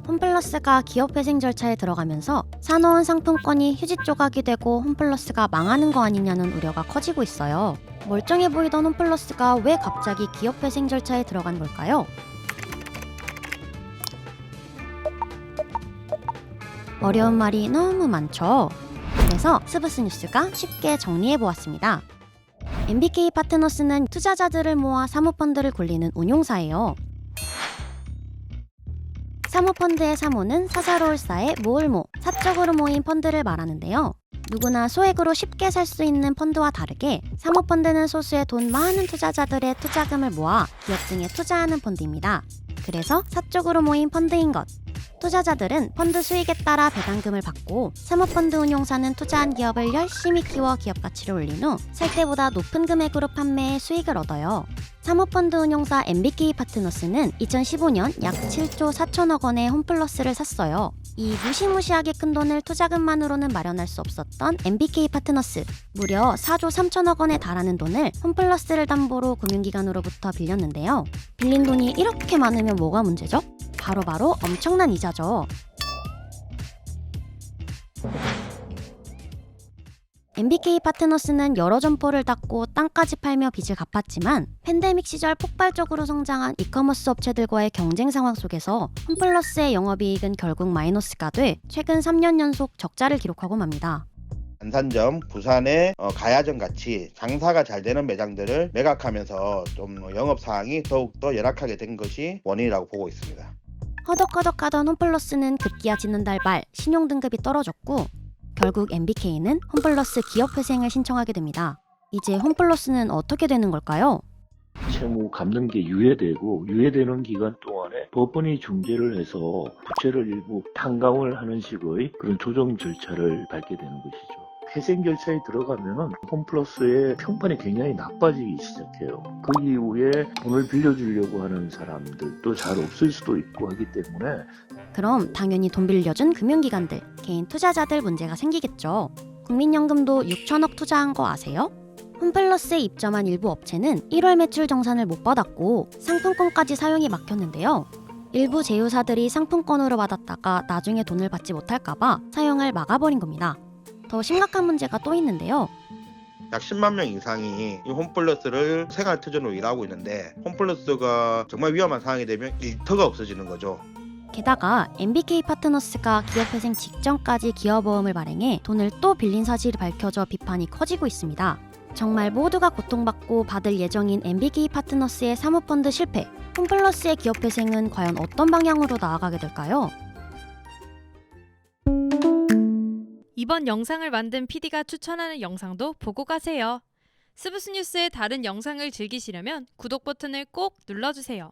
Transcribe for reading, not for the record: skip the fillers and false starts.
홈플러스가 기업회생 절차에 들어가면서 사놓은 상품권이 휴지 조각이 되고 홈플러스가 망하는 거 아니냐는 우려가 커지고 있어요. 멀쩡해 보이던 홈플러스가 왜 갑자기 기업회생 절차에 들어간 걸까요? 어려운 말이 너무 많죠. 그래서 스브스 뉴스가 쉽게 정리해보았습니다. MBK 파트너스는 투자자들을 모아 사모펀드를 굴리는 운용사예요. 사모펀드의 사모는 사사로울사의 모을모, 사적으로 모인 펀드를 말하는데요. 누구나 소액으로 쉽게 살 수 있는 펀드와 다르게 사모펀드는 소수의 돈 많은 투자자들의 투자금을 모아 기업 등에 투자하는 펀드입니다. 그래서 사적으로 모인 펀드인 것. 투자자들은 펀드 수익에 따라 배당금을 받고 사모펀드 운용사는 투자한 기업을 열심히 키워 기업 가치를 올린 후 살 때보다 높은 금액으로 판매해 수익을 얻어요. 사모펀드 운용사 MBK 파트너스는 2015년 약 7조 4천억 원의 홈플러스를 샀어요. 이 무시무시하게 큰 돈을 투자금만으로는 마련할 수 없었던 MBK 파트너스, 무려 4조 3천억 원에 달하는 돈을 홈플러스를 담보로 금융기관으로부터 빌렸는데요. 빌린 돈이 이렇게 많으면 뭐가 문제죠? 바로 엄청난 이자죠. MBK 파트너스는 여러 점포를 닫고 땅까지 팔며 빚을 갚았지만 팬데믹 시절 폭발적으로 성장한 이커머스 업체들과의 경쟁 상황 속에서 홈플러스의 영업이익은 결국 마이너스가 돼 최근 3년 연속 적자를 기록하고 맙니다. 안산점, 부산의 가야점 같이 장사가 잘 되는 매장들을 매각하면서 좀 영업 사항이 더욱더 열악하게 된 것이 원인이라고 보고 있습니다. 허덕허덕하던 홈플러스는 급기야 지난달 말 신용등급이 떨어졌고 결국 MBK는 홈플러스 기업회생을 신청하게 됩니다. 이제 홈플러스는 어떻게 되는 걸까요? 채무 갚는 게 유예되고 유예되는 기간 동안에 법원이 중재를 해서 부채를 일부 탕감을 하는 식의 그런 조정 절차를 밟게 되는 것이죠. 회생 절차에 들어가면은 홈플러스의 평판이 굉장히 나빠지기 시작해요. 그 이후에 돈을 빌려주려고 하는 사람들도 잘 없을 수도 있고 하기 때문에 그럼 당연히 돈 빌려준 금융기관들, 개인 투자자들 문제가 생기겠죠. 국민연금도 6천억 투자한 거 아세요? 홈플러스에 입점한 일부 업체는 1월 매출 정산을 못 받았고 상품권까지 사용이 막혔는데요. 일부 제휴사들이 상품권으로 받았다가 나중에 돈을 받지 못할까봐 사용을 막아버린 겁니다. 더 심각한 문제가 또 있는데요. 약 10만 명 이상이 이 홈플러스를 생활투자로 일하고 있는데 홈플러스가 정말 위험한 상황이 되면 일터가 없어지는 거죠. 게다가 MBK 파트너스가 기업회생 직전까지 기업보험을 발행해 돈을 또 빌린 사실이 밝혀져 비판이 커지고 있습니다. 정말 모두가 고통받고 받을 예정인 MBK 파트너스의 사모펀드 실패, 홈플러스의 기업회생은 과연 어떤 방향으로 나아가게 될까요? 이번 영상을 만든 PD가 추천하는 영상도 보고 가세요. 스브스 뉴스의 다른 영상을 즐기시려면 구독 버튼을 꼭 눌러주세요.